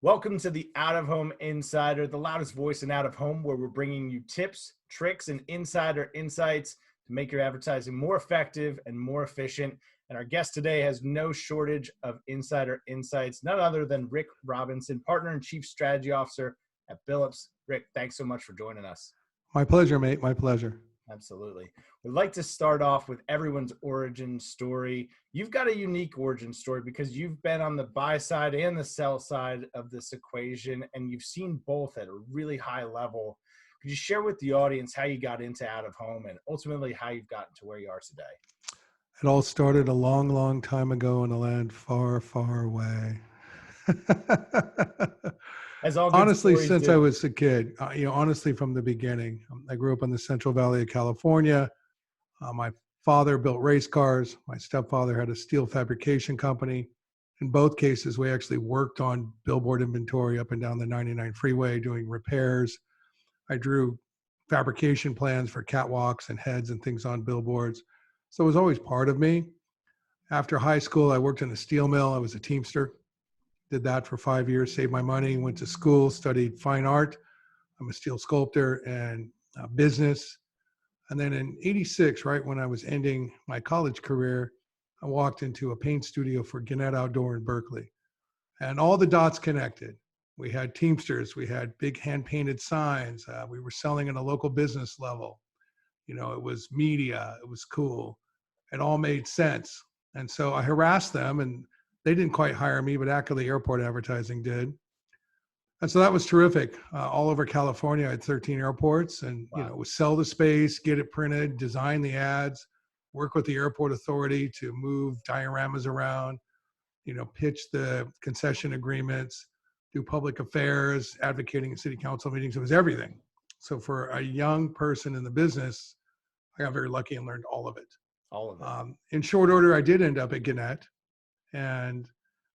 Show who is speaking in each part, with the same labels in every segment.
Speaker 1: Welcome to the Out of Home Insider, the loudest voice in out of home, where we're bringing you tips, tricks, and insider insights to make your advertising more effective and more efficient. And our guest today has no shortage of insider insights, none other than Rick Robinson, partner and chief strategy officer at Billups. Rick, thanks so much for joining us.
Speaker 2: My pleasure, mate. My pleasure.
Speaker 1: Absolutely. We'd like to start off with everyone's origin story. You've got a unique origin story because you've been on the buy side and the sell side of this equation, and you've seen both at a really high level. Could you share with the audience how you got into out of home and ultimately how you've gotten to where you are today?
Speaker 2: It all started a long, long time ago in a land far, far away.
Speaker 1: As all good
Speaker 2: Honestly,
Speaker 1: stories
Speaker 2: since I
Speaker 1: do.
Speaker 2: was a kid, honestly, from the beginning, I grew up in the Central Valley of California. My father built race cars. My stepfather had a steel fabrication company. In both cases, we actually worked on billboard inventory up and down the 99 freeway doing repairs. I drew fabrication plans for catwalks and heads and things on billboards. So it was always part of me. After high school, I worked in a steel mill. I was a teamster. Did that for 5 years, saved my money, went to school, studied fine art. I'm a steel sculptor and business. And then in '86, right when I was ending my college career, I walked into a paint studio for Gannett Outdoor in Berkeley. And all the dots connected. We had Teamsters, we had big hand painted signs. We were selling at a local business level. It was media, it was cool. It all made sense. And so I harassed them, and they didn't quite hire me, but Ackley Airport Advertising did. And so that was terrific. All over California, I had 13 airports, and
Speaker 1: Wow.
Speaker 2: it was sell the space, get it printed, design the ads, work with the airport authority to move dioramas around, pitch the concession agreements, do public affairs, advocating in city council meetings. It was everything. So for a young person in the business, I got very lucky and learned all of it.
Speaker 1: All of it.
Speaker 2: In short order, I did end up at Gannett, and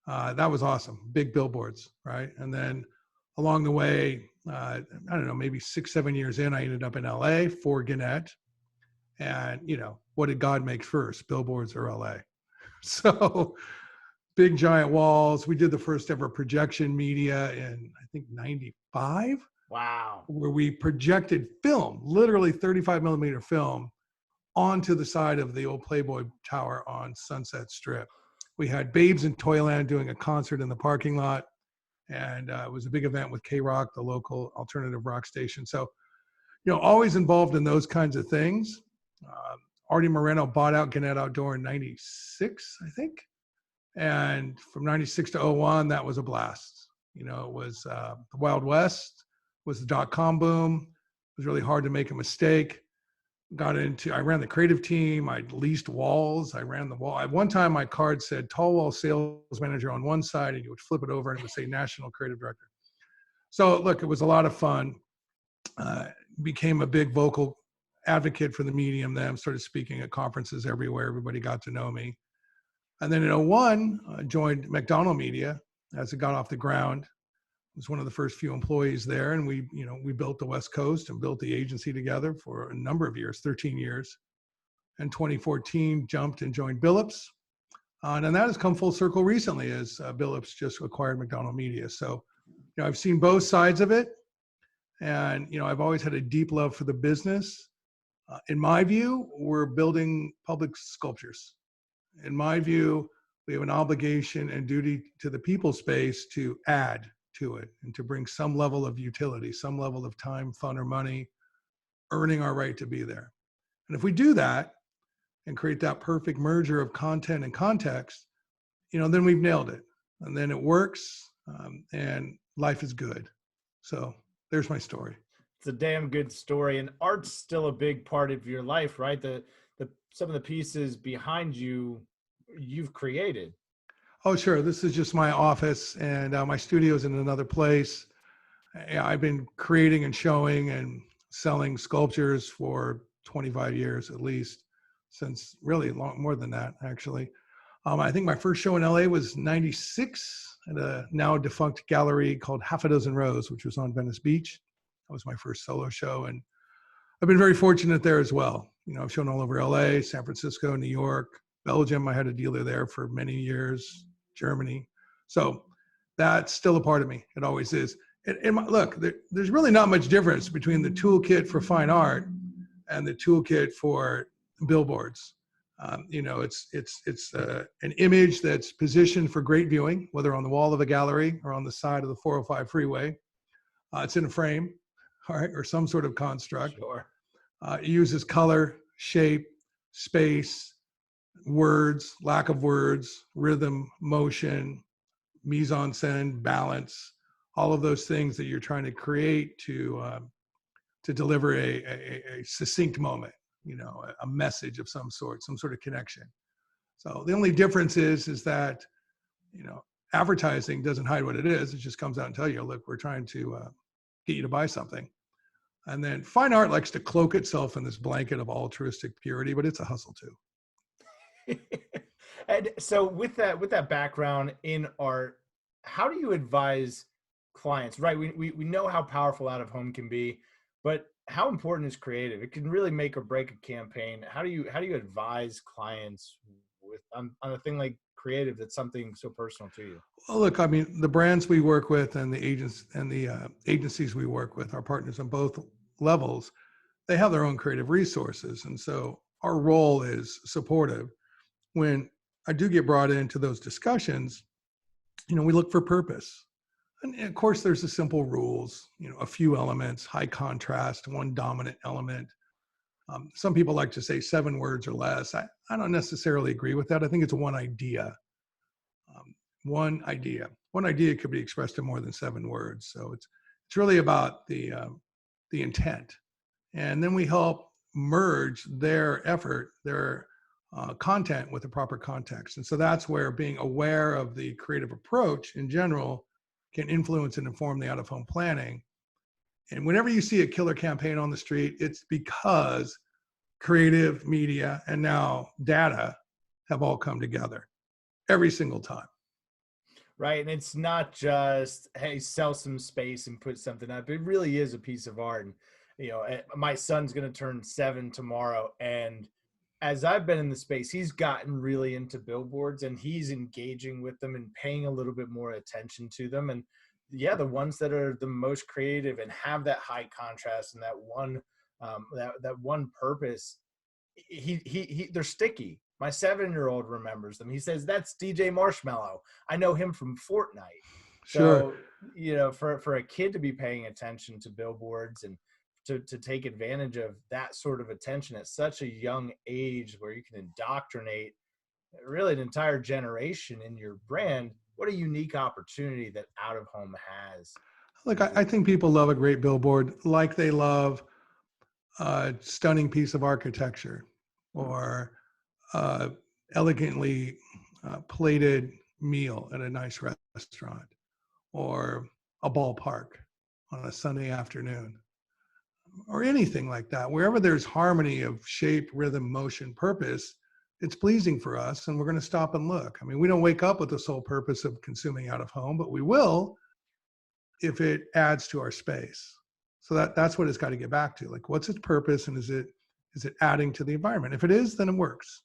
Speaker 2: that was awesome. Big billboards, right? And then along the way, I don't know, maybe 6-7 years in, I ended up in LA for Gannett. And, what did God make first, billboards or LA? So big giant walls. We did the first ever projection media in, I think, 95.
Speaker 1: Wow.
Speaker 2: Where we projected film, literally 35 millimeter film, onto the side of the old Playboy Tower on Sunset Strip. We had Babes in Toyland doing a concert in the parking lot. And it was a big event with K-Rock, the local alternative rock station. So, always involved in those kinds of things. Artie Moreno bought out Gannett Outdoor in 96, I think. And from 96 to 01, that was a blast. It was the Wild West, was the dot-com boom. It was really hard to make a mistake. I ran the creative team. I leased walls. I ran the wall. At one time, my card said tall wall sales manager on one side, and you would flip it over and it would say national creative director. So look, it was a lot of fun. Became a big vocal advocate for the medium then, started speaking at conferences everywhere. Everybody got to know me. And then in 01, I joined McDonald Media as it got off the ground. Was one of the first few employees there, and we built the West Coast and built the agency together for a number of years, 13 years. In 2014, jumped and joined Billups, and that has come full circle recently as Billups just acquired McDonald Media. So, I've seen both sides of it, and I've always had a deep love for the business. In my view, we're building public sculptures. In my view, we have an obligation and duty to the people space to add to it and to bring some level of utility, some level of time, fun, or money, earning our right to be there. And if we do that and create that perfect merger of content and context, then we've nailed it. And then it works, and life is good. So there's my story.
Speaker 1: It's a damn good story, and art's still a big part of your life, right? Some of the pieces behind you've created.
Speaker 2: Oh, sure. This is just my office, and my studio's in another place. I've been creating and showing and selling sculptures for 25 years at least, since really more than that, actually. I think my first show in LA was 96 at a now defunct gallery called Half a Dozen Rows, which was on Venice Beach. That was my first solo show, and I've been very fortunate there as well. I've shown all over LA, San Francisco, New York, Belgium. I had a dealer there for many years, Germany. So That's still a part of me. It always is. Look, there's really not much difference between the toolkit for fine art and the toolkit for billboards. It's an image that's positioned for great viewing, whether on the wall of a gallery or on the side of the 405 freeway. It's in a frame, all right, or some sort of construct.
Speaker 1: Sure.
Speaker 2: It uses color, shape, space, words, lack of words, rhythm, motion, mise-en-scène, balance, all of those things that you're trying to create to deliver a succinct moment, a message of some sort of connection. So the only difference is that, advertising doesn't hide what it is. It just comes out and tell you, look, we're trying to get you to buy something. And then fine art likes to cloak itself in this blanket of altruistic purity, but it's a hustle too.
Speaker 1: And so with that background in art, how do you advise clients? Right, we know how powerful out of home can be, but how important is creative? It can really make or break a campaign. How do you advise clients on a thing like creative that's something so personal to you?
Speaker 2: Well, look, I mean, the brands we work with and the agents and the agencies we work with, our partners on both levels, they have their own creative resources, and so our role is supportive. When I do get brought into those discussions, we look for purpose. And of course, there's the simple rules, a few elements, high contrast, one dominant element. Some people like to say 7 words or less. I don't necessarily agree with that. I think it's one idea. One idea. One idea could be expressed in more than 7 words. So it's really about the intent. And then we help merge their effort, their content with the proper context. And so that's where being aware of the creative approach in general can influence and inform the out-of-home planning. And whenever you see a killer campaign on the street, it's because creative, media, and now data have all come together every single time.
Speaker 1: Right. And it's not just, hey, sell some space and put something up. It really is a piece of art. And, my son's going to turn 7 tomorrow. And as I've been in the space, he's gotten really into billboards and he's engaging with them and paying a little bit more attention to them. And yeah, the ones that are the most creative and have that high contrast and that one purpose, they're sticky. My 7-year-old remembers them. He says, that's DJ Marshmallow. I know him from Fortnite.
Speaker 2: Sure.
Speaker 1: So, for a kid to be paying attention to billboards and to take advantage of that sort of attention at such a young age where you can indoctrinate really an entire generation in your brand, what a unique opportunity that out of home has.
Speaker 2: Look, I think people love a great billboard like they love a stunning piece of architecture or elegantly plated meal at a nice restaurant or a ballpark on a Sunday afternoon or anything like that. Wherever there's harmony of shape, rhythm, motion, purpose, it's pleasing for us, and we're going to stop and look. I mean, we don't wake up with the sole purpose of consuming out of home, but we will if it adds to our space. So that's what it's got to get back to. Like, what's its purpose, and is it adding to the environment? If it is, then it works.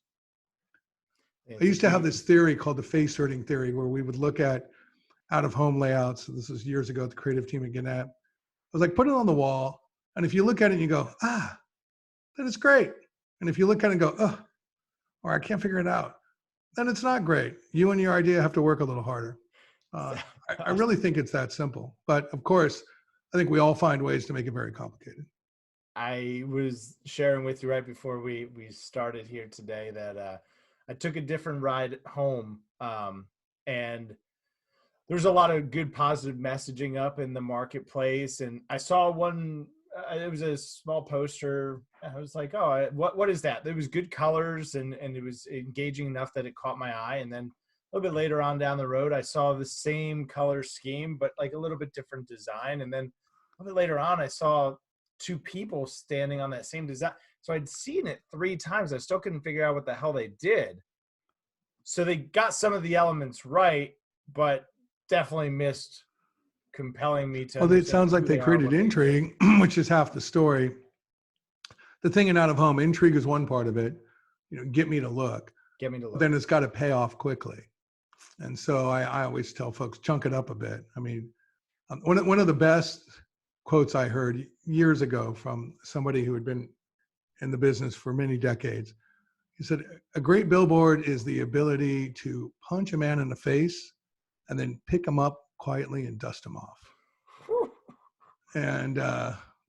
Speaker 2: I used to have this theory called the face hurting theory, where we would look at out-of-home layouts. This was years ago at the creative team at Gannett. I was like, put it on the wall, and if you look at it and you go, then it's great. And if you look at it and go, or I can't figure it out, then it's not great. You and your idea have to work a little harder. I really think it's that simple. But of course, I think we all find ways to make it very complicated.
Speaker 1: I was sharing with you right before we started here today that I took a different ride home, and there's a lot of good positive messaging up in the marketplace. And I saw one, it was a small poster. I was like, oh, what is that? There was good colors and it was engaging enough that it caught my eye. And then a little bit later on down the road, I saw the same color scheme, but like a little bit different design. And then a little bit later on, I saw 2 people standing on that same design. So I'd seen it 3 times. I still couldn't figure out what the hell they did. So they got some of the elements right, but definitely missed compelling me to.
Speaker 2: Well, it sounds like they created intrigue, which is half the story. The thing in out of home, intrigue is one part of it. Get me to look.
Speaker 1: Get me to look.
Speaker 2: Then it's got to pay off quickly. And so I always tell folks, chunk it up a bit. I mean, one of the best quotes I heard years ago from somebody who had been in the business for many decades. He said, a great billboard is the ability to punch a man in the face and then pick him up quietly and dust him off. And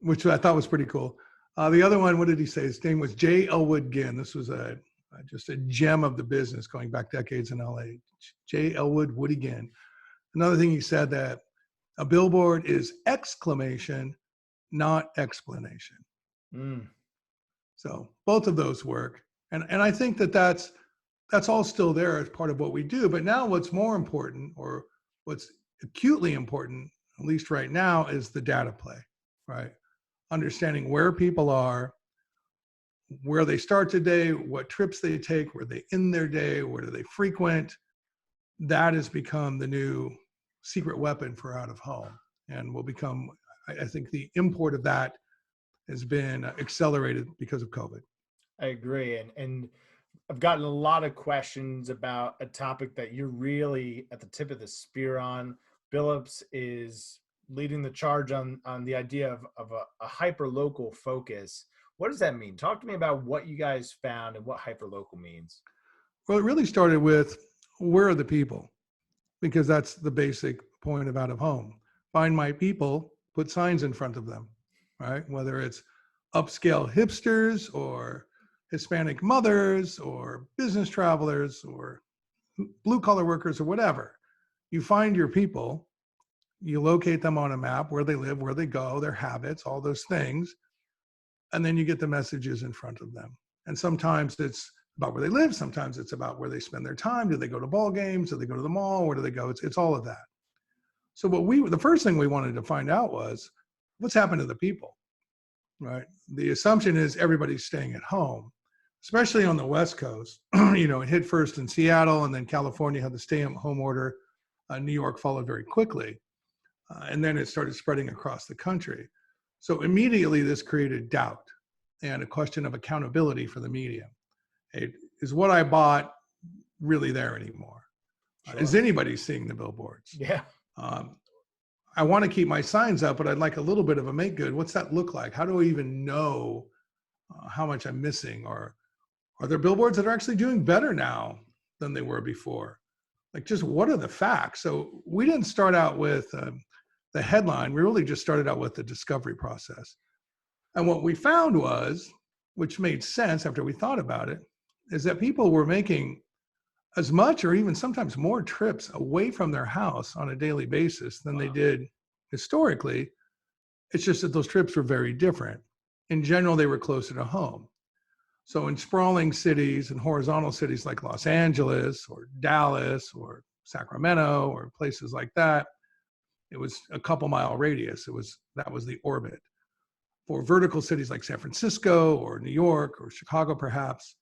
Speaker 2: which I thought was pretty cool. The other one, what did he say? His name was J. Elwood Ginn. This was just a gem of the business going back decades in LA. J. Elwood Woody Ginn. Another thing he said, that a billboard is exclamation, not explanation.
Speaker 1: Mm.
Speaker 2: So both of those work. And I think that's all still there as part of what we do. But now what's more important, or what's acutely important, at least right now, is the data play, right? Understanding where people are, where they start today, what trips they take, where they end their day, where do they frequent. That has become the new secret weapon for out of home, and will become, I think the import of that has been accelerated because of COVID.
Speaker 1: I agree. And I've gotten a lot of questions about a topic that you're really at the tip of the spear on. Billups is leading the charge on the idea of a hyper local focus. What does that mean? Talk to me about what you guys found and what hyper local means.
Speaker 2: Well, it really started with, where are the people? Because that's the basic point of out of home. Find my people, put signs in front of them, right? Whether it's upscale hipsters or Hispanic mothers or business travelers or blue collar workers or whatever. You find your people, you locate them on a map, where they live, where they go, their habits, all those things. And then you get the messages in front of them. And sometimes it's about where they live. Sometimes it's about where they spend their time. Do they go to ball games? Do they go to the mall? Where do they go? It's all of that. So the first thing we wanted to find out was, what's happened to the people, right? The assumption is everybody's staying at home, especially on the West Coast. It hit first in Seattle, and then California had the stay-at-home order. New York followed very quickly. And then it started spreading across the country. So immediately this created doubt and a question of accountability for the media. Hey, is what I bought really there anymore?
Speaker 1: Sure.
Speaker 2: Is anybody seeing the billboards?
Speaker 1: Yeah.
Speaker 2: I want to keep my signs up, but I'd like a little bit of a make good. What's that look like? How do I even know how much I'm missing? Or are there billboards that are actually doing better now than they were before? Like, just what are the facts? So we didn't start out with the headline. We really just started out with the discovery process. And what we found was, which made sense after we thought about it, is that people were making as much or even sometimes more trips away from their house on a daily basis than they did historically. It's just that those trips were very different. In general, they were closer to home. So in sprawling cities and horizontal cities like Los Angeles or Dallas or Sacramento or places like that, it was a couple mile radius. That was the orbit. For vertical cities like San Francisco or New York or Chicago, perhaps,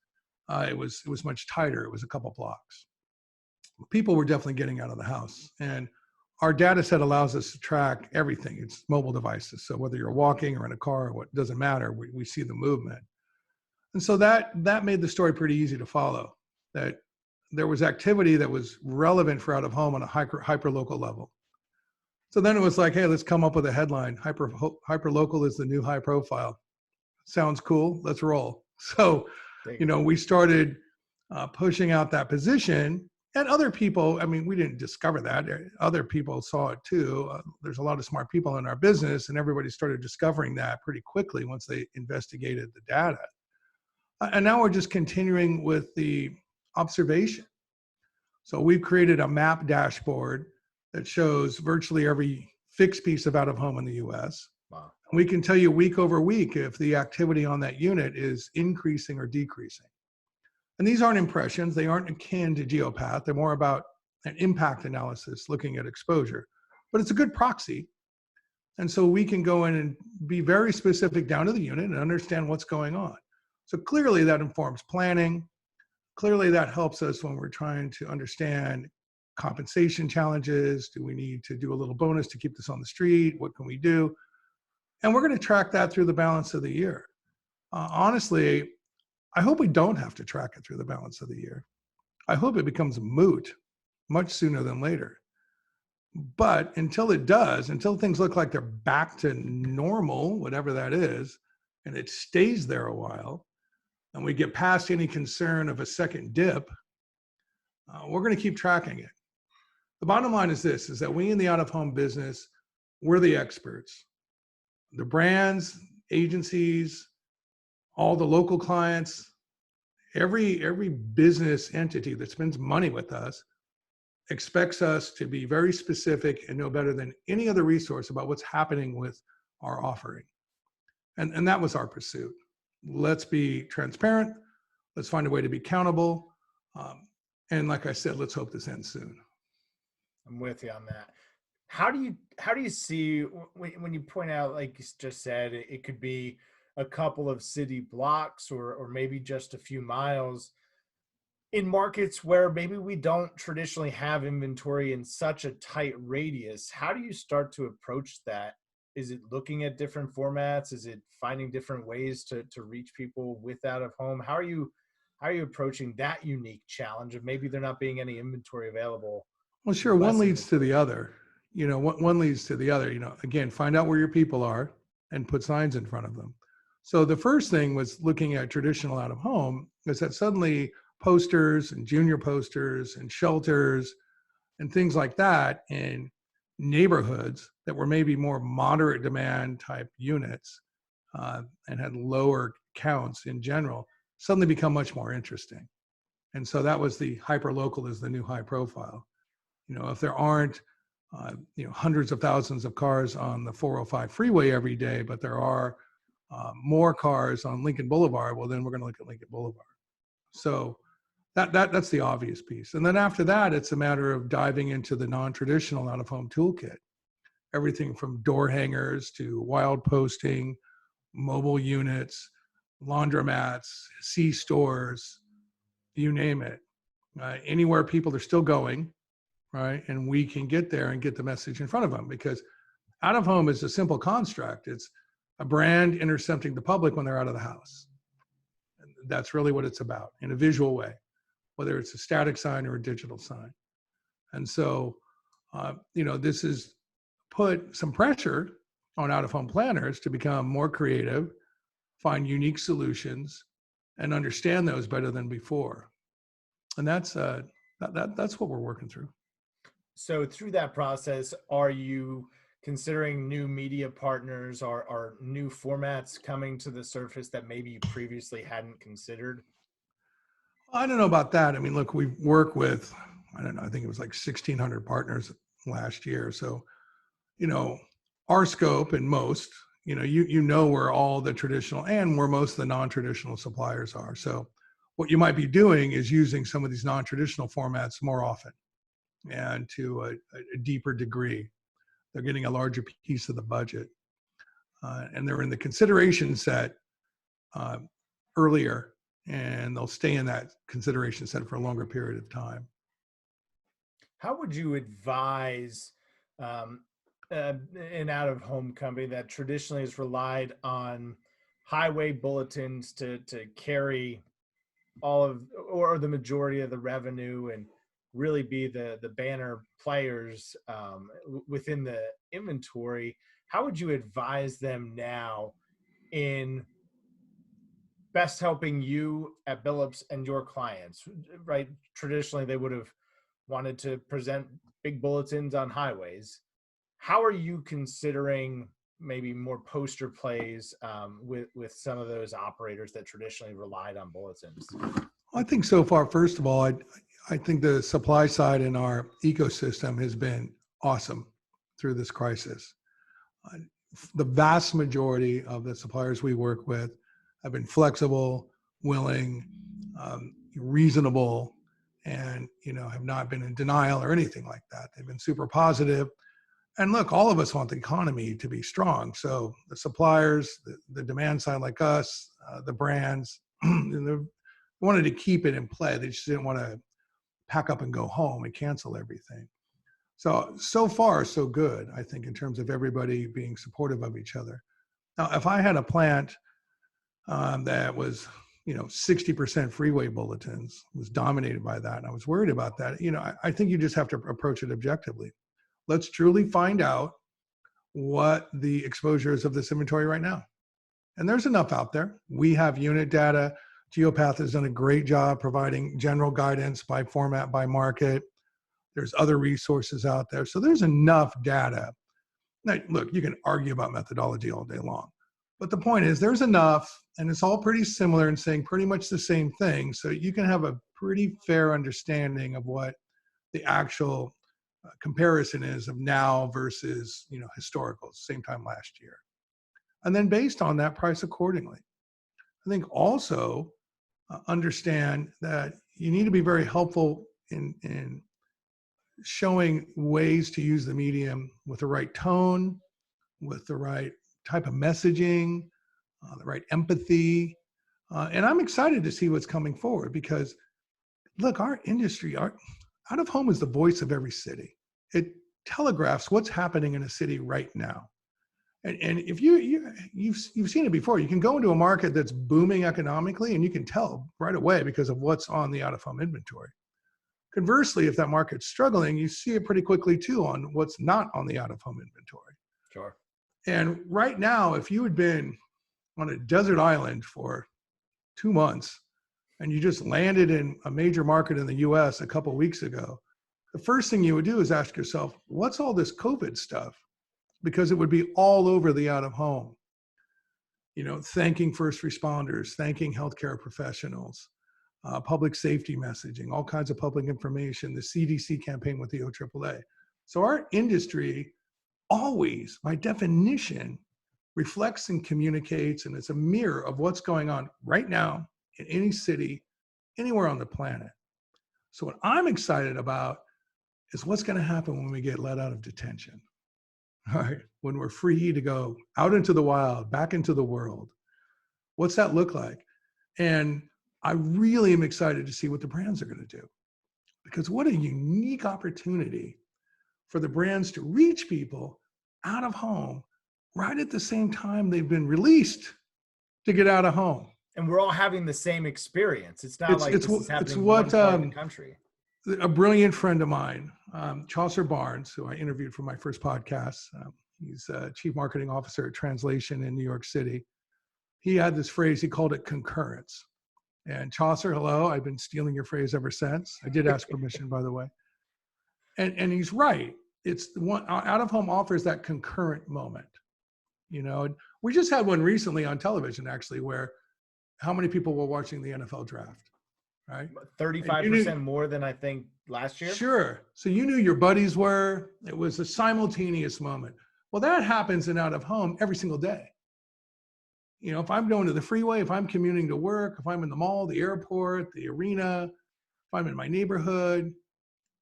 Speaker 2: it was much tighter. It was a couple blocks. People were definitely getting out of the house, and our data set allows us to track everything. It's mobile devices, so whether you're walking or in a car, what doesn't matter, we see the movement. And so that made the story pretty easy to follow. That there was activity that was relevant for out of home on a hyper local level. So then it was like, hey, let's come up with a headline. Hyper local is the new high profile. Sounds cool. Let's roll. So, we started pushing out that position, and other people, we didn't discover that. Other people saw it too. There's a lot of smart people in our business, and everybody started discovering that pretty quickly once they investigated the data. And now we're just continuing with the observation. So we've created a map dashboard that shows virtually every fixed piece of out of home in the US.
Speaker 1: Wow.
Speaker 2: And we can tell you week over week if the activity on that unit is increasing or decreasing. And these aren't impressions. They aren't akin to Geopath. They're more about an impact analysis looking at exposure. But it's a good proxy. And so we can go in and be very specific down to the unit and understand what's going on. So clearly that informs planning. Clearly that helps us when we're trying to understand compensation challenges. Do we need to do a little bonus to keep this on the street? What can we do? And we're going to track that through the balance of the year. Honestly, I hope we don't have to track it through the balance of the year. I hope it becomes moot much sooner than later. But until it does, until things look like they're back to normal, whatever that is, and it stays there a while, and we get past any concern of a second dip, we're going to keep tracking it. The bottom line is this, is that we in the out-of-home business, we're the experts. The brands, agencies, all the local clients, every business entity that spends money with us expects us to be very specific and know better than any other resource about what's happening with our offering. And that was our pursuit. Let's be transparent. Let's find a way to be accountable. And like I said, let's hope this ends soon.
Speaker 1: I'm with you on that. How do you see when you point out, like you just said, it could be a couple of city blocks or maybe just a few miles in markets where maybe we don't traditionally have inventory in such a tight radius? How do you start to approach that? Is it looking at different formats? Is it finding different ways to reach people with out of home? How are you approaching that unique challenge of maybe there not being any inventory available?
Speaker 2: Well, sure. One leads to the other. One leads to the other. Again, find out where your people are and put signs in front of them. So the first thing was looking at traditional out of home is that suddenly posters and junior posters and shelters and things like that in neighborhoods that were maybe more moderate demand type units and had lower counts in general suddenly become much more interesting. And so that was the hyper local is the new high profile. If there aren't hundreds of thousands of cars on the 405 freeway every day, but there are more cars on Lincoln Boulevard, well, then we're going to look at Lincoln Boulevard. So that's the obvious piece. And then after that, it's a matter of diving into the non-traditional out-of-home toolkit. Everything from door hangers to wild posting, mobile units, laundromats, C-stores, you name it. Anywhere people are still going, right? And we can get there and get the message in front of them, because out-of-home is a simple construct. It's a brand intercepting the public when they're out of the house. And that's really what it's about in a visual way, whether it's a static sign or a digital sign. And so, this has put some pressure on out-of-home planners to become more creative, find unique solutions, and understand those better than before. And that's what we're working through.
Speaker 1: So through that process, are you considering new media partners or new formats coming to the surface that maybe you previously hadn't considered?
Speaker 2: I don't know about that. I mean, look, we work with, I don't know, I think it was like 1,600 partners last year. So, our scope and most, where all the traditional and where most of the non-traditional suppliers are. So what you might be doing is using some of these non-traditional formats more often and to a deeper degree. They're getting a larger piece of the budget. And they're in the consideration set earlier, and they'll stay in that consideration set for a longer period of time.
Speaker 1: How would you advise an out-of-home company that traditionally has relied on highway bulletins to carry all of or the majority of the revenue and really be the banner players within the inventory? How would you advise them now in best helping you at Billups and your clients, right? Traditionally, they would have wanted to present big bulletins on highways. How are you considering maybe more poster plays with some of those operators that traditionally relied on bulletins?
Speaker 2: I think so far, first of all, I think the supply side in our ecosystem has been awesome through this crisis. The vast majority of the suppliers we work with have been flexible, willing, reasonable, and have not been in denial or anything like that. They've been super positive. And look, all of us want the economy to be strong. So the suppliers, the demand side like us, the brands, they wanted to keep it in play. They just didn't want to pack up and go home and cancel everything. So far, so good, I think, in terms of everybody being supportive of each other. Now, if I had a plant that was 60% freeway bulletins, was dominated by that. And I was worried about that. I think you just have to approach it objectively. Let's truly find out what the exposure is of this inventory right now. And there's enough out there. We have unit data. Geopath has done a great job providing general guidance by format, by market. There's other resources out there. So there's enough data. Now, look, you can argue about methodology all day long. But the point is there's enough, and it's all pretty similar and saying pretty much the same thing. So you can have a pretty fair understanding of what the actual comparison is of now versus, historicals, same time last year. And then based on that, price accordingly. I think also understand that you need to be very helpful in showing ways to use the medium with the right tone, with the right type of messaging, the right empathy. And I'm excited to see what's coming forward because, look, our industry, out of home is the voice of every city. It telegraphs what's happening in a city right now. And if you've seen it before, you can go into a market that's booming economically and you can tell right away because of what's on the out-of-home inventory. Conversely, if that market's struggling, you see it pretty quickly too on what's not on the out-of-home inventory.
Speaker 1: Sure.
Speaker 2: And right now, if you had been on a desert island for 2 months and you just landed in a major market in the US a couple of weeks ago, the first thing you would do is ask yourself, what's all this COVID stuff? Because it would be all over the out of home. Thanking first responders, thanking healthcare professionals, public safety messaging, all kinds of public information, the CDC campaign with the OAAA. So our industry always, by definition, reflects and communicates, and it's a mirror of what's going on right now in any city, anywhere on the planet. So what I'm excited about is what's going to happen when we get let out of detention. All right, when we're free to go out into the wild, back into the world. What's that look like? And I really am excited to see what the brands are going to do. Because what a unique opportunity for the brands to reach people out of home right at the same time they've been released to get out of home.
Speaker 1: And we're all having the same experience. It's not like this is happening in one part of the country.
Speaker 2: A brilliant friend of mine, Chaucer Barnes, who I interviewed for my first podcast, he's Chief Marketing Officer at Translation in New York City. He had this phrase, he called it concurrence. And Chaucer, hello, I've been stealing your phrase ever since. I did ask permission, by the way. And he's right. It's one out of home offers that concurrent moment. We just had one recently on television, actually, where how many people were watching the NFL draft? Right?
Speaker 1: 35% more than I think last year.
Speaker 2: Sure. So you knew your buddies were. It was a simultaneous moment. Well, that happens in out of home every single day. If I'm going to the freeway, if I'm commuting to work, if I'm in the mall, the airport, the arena, if I'm in my neighborhood,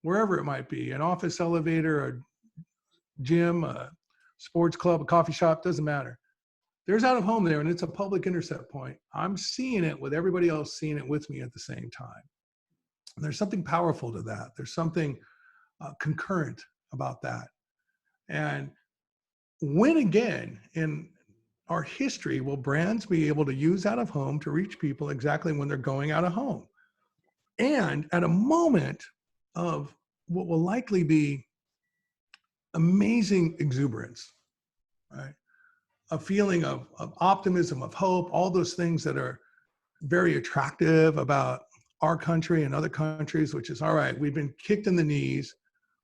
Speaker 2: wherever it might be, an office elevator, a gym, a sports club, a coffee shop, doesn't matter. There's out of home there, and it's a public intercept point. I'm seeing it with everybody else seeing it with me at the same time. And there's something powerful to that. There's something concurrent about that. And when again in our history will brands be able to use out of home to reach people exactly when they're going out of home? And at a moment of what will likely be amazing exuberance, right? A feeling of optimism, of hope, all those things that are very attractive about our country and other countries, which is, all right, we've been kicked in the knees,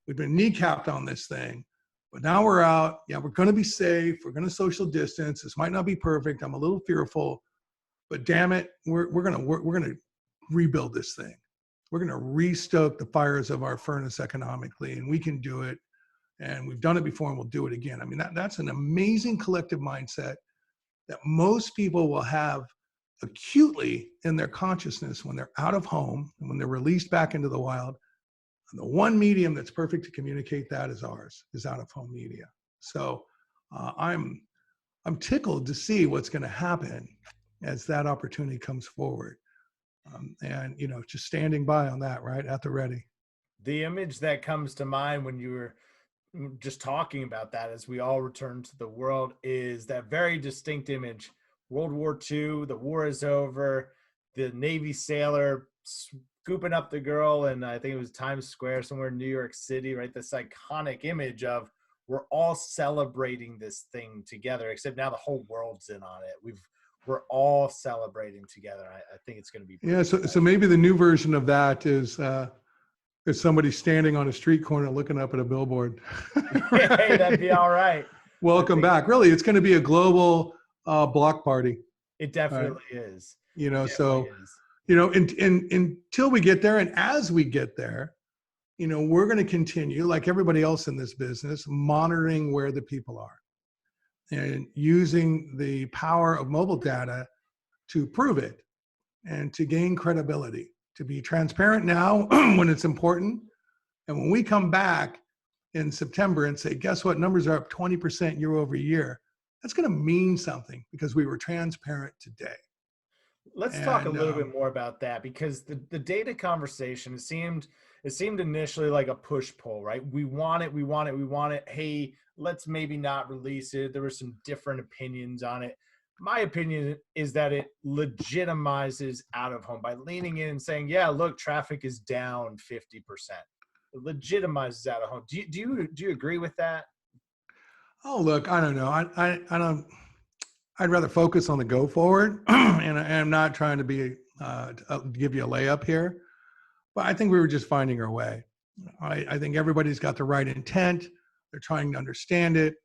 Speaker 2: we've been kneecapped on this thing, but now we're out. Yeah, we're going to be safe. We're going to social distance. This might not be perfect. I'm a little fearful, but damn it, we're going to rebuild this thing. We're going to restoke the fires of our furnace economically, and we can do it. And we've done it before, and we'll do it again. I mean, that's an amazing collective mindset that most people will have acutely in their consciousness when they're out of home and when they're released back into the wild. And the one medium that's perfect to communicate that is ours, is out of home media. So I'm tickled to see what's going to happen as that opportunity comes forward. And, just standing by on that, right, at the ready.
Speaker 1: The image that comes to mind when you were just talking about that as we all return to the world is that very distinct image. World War II, the war is over. the Navy sailor scooping up the girl, and I think it was Times Square somewhere in New York City, right? This iconic image of we're all celebrating this thing together, except now the whole world's in on it. We're all celebrating together. I think it's going to be
Speaker 2: Yeah. So maybe the new version of that is somebody standing on a street corner looking up at a billboard.
Speaker 1: Right? Hey, that'd be all right.
Speaker 2: Welcome back. Really, it's going to be a global block party.
Speaker 1: It definitely is.
Speaker 2: You know, you know, until we get there, and as we get there, you know, we're going to continue, like everybody else in this business, monitoring where the people are and using the power of mobile data to prove it and to gain credibility, to be transparent now when it's important. And when we come back in September and say, guess what, numbers are up 20% year over year, that's going to mean something because we were transparent today.
Speaker 1: Let's talk a little bit more about that, because the data conversation, it seemed initially like a push pull, right? We want it. Hey, let's maybe not release it. There were some different opinions on it. My opinion is that it legitimizes out of home by leaning in and saying, yeah, look, traffic is down 50%. It legitimizes out of home. Do you agree with that?
Speaker 2: Oh, look, I don't know. I don't. I'd rather focus on the go forward, and I'm not trying to be give you a layup here, but I think we were just finding our way. I think everybody's got the right intent. They're trying to understand it.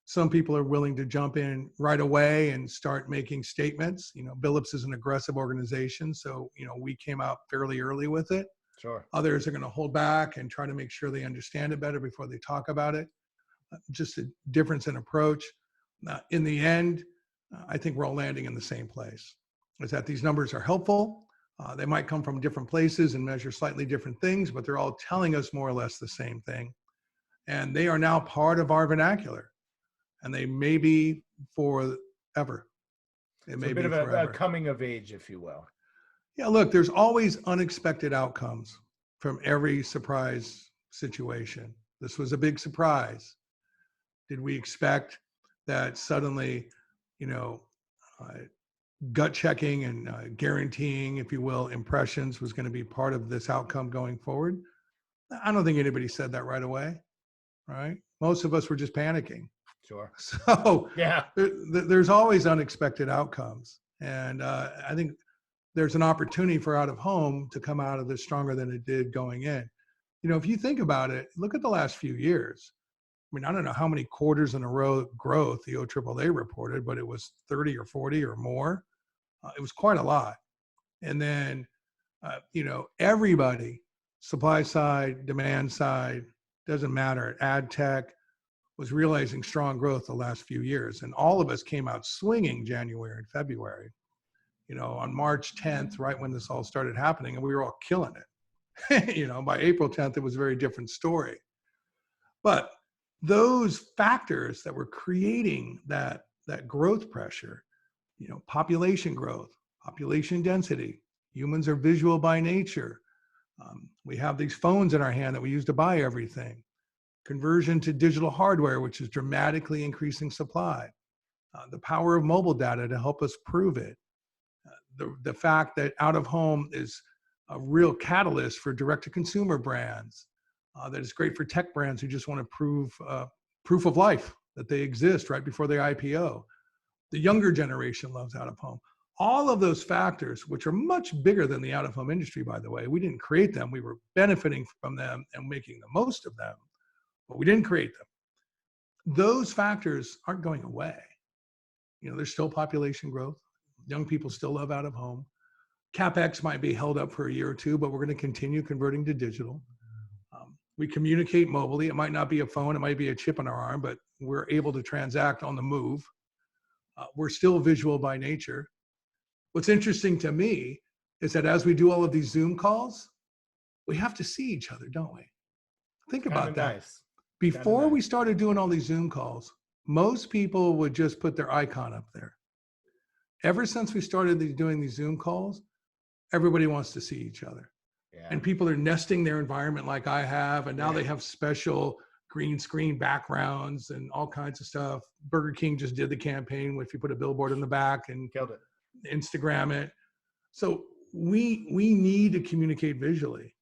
Speaker 2: Some people are willing to jump in right away and start making statements. You know, Billups is an aggressive organization, so you know we came out fairly early with it.
Speaker 1: Sure.
Speaker 2: Others are going to hold back and try to make sure they understand it better before they talk about it. Just a difference in approach. In the end, I think we're all landing in the same place, is that these numbers are helpful. They might come from different places and measure slightly different things, but they're all telling us more or less the same thing. And they are now part of our vernacular. And they may be forever. It may be a bit of a
Speaker 1: coming of age, if you will.
Speaker 2: Yeah, look, there's always unexpected outcomes from every surprise situation. This was a big surprise. Did we expect that suddenly, you know, gut checking and guaranteeing, if you will, impressions was going to be part of this outcome going forward? I don't think anybody said that right away, right? Most of us were just panicking.
Speaker 1: Sure.
Speaker 2: So
Speaker 1: yeah,
Speaker 2: there's always unexpected outcomes. And I think there's an opportunity for out of home to come out of this stronger than it did going in. You know, if you think about it, look at the last few years. I mean, I don't know how many quarters in a row growth the OAAA reported, but it was 30 or 40 or more. It was quite a lot. And then, you know, everybody, supply side, demand side, doesn't matter, ad tech, was realizing strong growth the last few years. And all of us came out swinging January and February, you know, on March 10th, right when this all started happening, and we were all killing it. You know, by April 10th, it was a very different story. But those factors that were creating that growth pressure, you know, population growth, population density, humans are visual by nature. We have these phones in our hand that we use to buy everything. Conversion to digital hardware, which is dramatically increasing supply. The power of mobile data to help us prove it. The fact that out of home is a real catalyst for direct-to-consumer brands. That is great for tech brands who just want to prove proof of life that they exist right before they IPO. The younger generation loves out of home. All of those factors, which are much bigger than the out of home industry, by the way, we didn't create them. We were benefiting from them and making the most of them, but we didn't create them. Those factors aren't going away. You know, there's still population growth. Young people still love out of home. CapEx might be held up for a year or two, but we're going to continue converting to digital. We communicate mobilely. It might not be a phone, it might be a chip in our arm, but we're able to transact on the move. We're still visual by nature. What's interesting to me is that as we do all of these Zoom calls, we have to see each other, don't we? Think about that.
Speaker 1: Nice.
Speaker 2: Before we started doing all these Zoom calls, most people would just put their icon up there. Ever since we started doing these Zoom calls, everybody wants to see each other. Yeah. And people are nesting their environment like I have, and now they have special green screen backgrounds and all kinds of stuff. Burger King just did the campaign if you put a billboard in the back and
Speaker 1: killed it.
Speaker 2: Instagram it. So we need to communicate visually,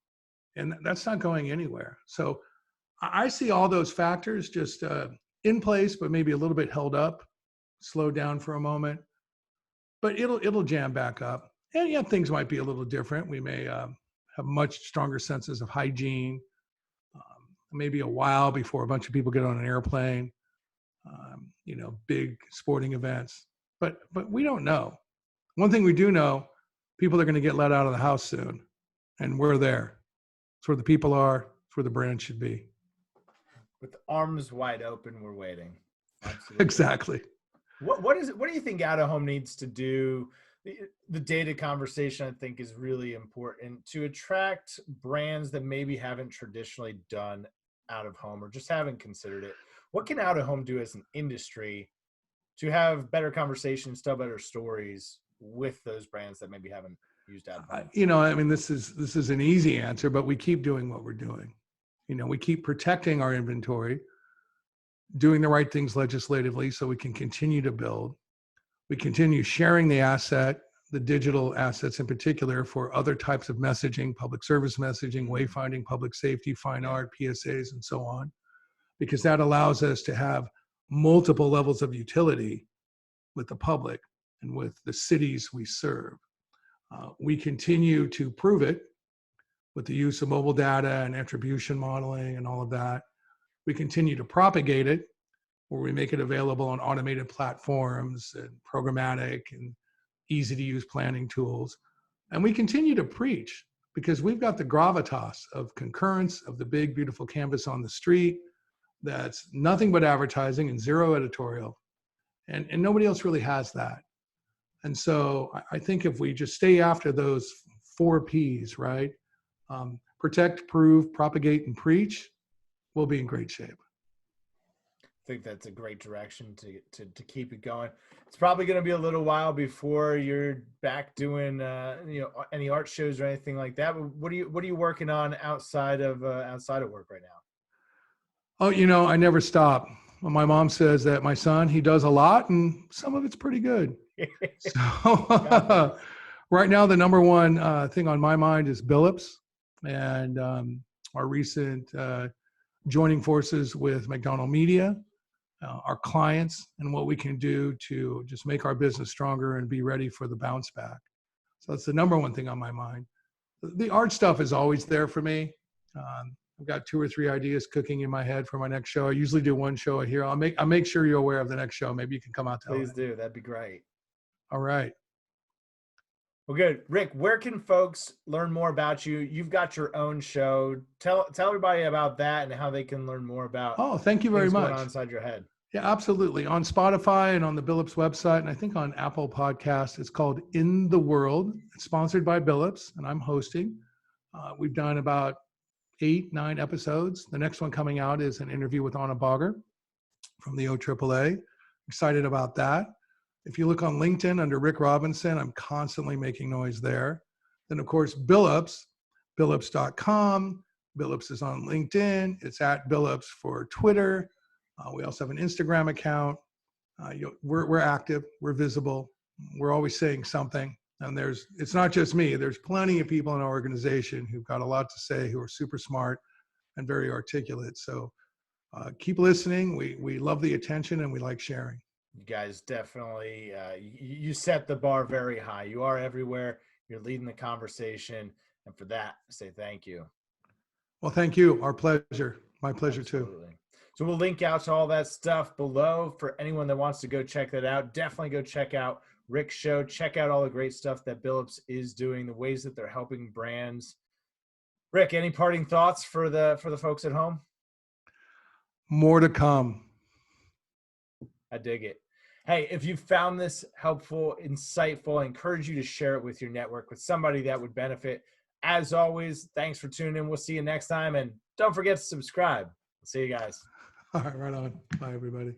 Speaker 2: and that's not going anywhere. So I see all those factors just in place, but maybe a little bit held up, slowed down for a moment, but it'll jam back up. And yeah, things might be a little different. We may have much stronger senses of hygiene. Maybe a while before a bunch of people get on an airplane. Big sporting events, but we don't know. One thing we do know, people are going to get let out of the house soon, and we're there. It's where the people are. It's where the brand should be.
Speaker 1: With arms wide open, we're waiting. Absolutely.
Speaker 2: Exactly.
Speaker 1: What do you think out of home needs to do? The data conversation, I think, is really important to attract brands that maybe haven't traditionally done out of home or just haven't considered it. What can out of home do as an industry to have better conversations, tell better stories with those brands that maybe haven't used out of home?
Speaker 2: This is an easy answer, but we keep doing what we're doing. We keep protecting our inventory, doing the right things legislatively so we can continue to build. We continue sharing the asset, the digital assets in particular, for other types of messaging, public service messaging, wayfinding, public safety, fine art, PSAs, and so on, because that allows us to have multiple levels of utility with the public and with the cities we serve. We continue to prove it with the use of mobile data and attribution modeling and all of that. We continue to propagate it, where we make it available on automated platforms and programmatic and easy to use planning tools. And we continue to preach because we've got the gravitas of concurrence of the big, beautiful canvas on the street that's nothing but advertising and zero editorial. And nobody else really has that. And so I think if we just stay after those 4 Ps, right? Protect, prove, propagate, and preach, we'll be in great shape.
Speaker 1: I think that's a great direction to keep it going. It's probably going to be a little while before you're back doing any art shows or anything like that. But what are you working on outside of work right now?
Speaker 2: Oh, I never stop. My mom says that my son, he does a lot, and some of it's pretty good. So right now, the number one thing on my mind is Billups and our recent joining forces with McDonald Media, our clients, and what we can do to just make our business stronger and be ready for the bounce back. So that's the number one thing on my mind. The art stuff is always there for me. I've got 2 or 3 ideas cooking in my head for my next show. I usually do 1 show a year. I'll make sure you're aware of the next show. Maybe you can come out to
Speaker 1: Please do. That'd be great.
Speaker 2: All right.
Speaker 1: Well, good. Rick, where can folks learn more about you? You've got your own show. Tell everybody about that and how they can learn more about.
Speaker 2: Oh, thank you very much.
Speaker 1: Going on inside your head.
Speaker 2: Yeah, absolutely. On Spotify and on the Billups website, and I think on Apple Podcasts, it's called In the World. It's sponsored by Billups, and I'm hosting. We've done about 8, 9 episodes. The next one coming out is an interview with Anna Bogger from the OAAA. Excited about that. If you look on LinkedIn under Rick Robinson, I'm constantly making noise there. Then, of course, Billups, Billups.com. Billups is on LinkedIn. It's at Billups for Twitter. We also have an Instagram account. We're active. We're visible. We're always saying something. And it's not just me. There's plenty of people in our organization who've got a lot to say, who are super smart and very articulate. So keep listening. We love the attention and we like sharing.
Speaker 1: You guys definitely, you set the bar very high. You are everywhere. You're leading the conversation. And for that, I say thank you.
Speaker 2: Well, thank you. Our pleasure. My pleasure
Speaker 1: Absolutely.
Speaker 2: too.
Speaker 1: So we'll link out to all that stuff below for anyone that wants to go check that out. Definitely go check out Rick's show. Check out all the great stuff that Billups is doing, the ways that they're helping brands. Rick, any parting thoughts for the folks at home?
Speaker 2: More to come.
Speaker 1: I dig it. Hey, if you found this helpful, insightful, I encourage you to share it with your network, with somebody that would benefit. As always, thanks for tuning in. We'll see you next time. And don't forget to subscribe. See you guys.
Speaker 2: All right, right on. Bye, everybody.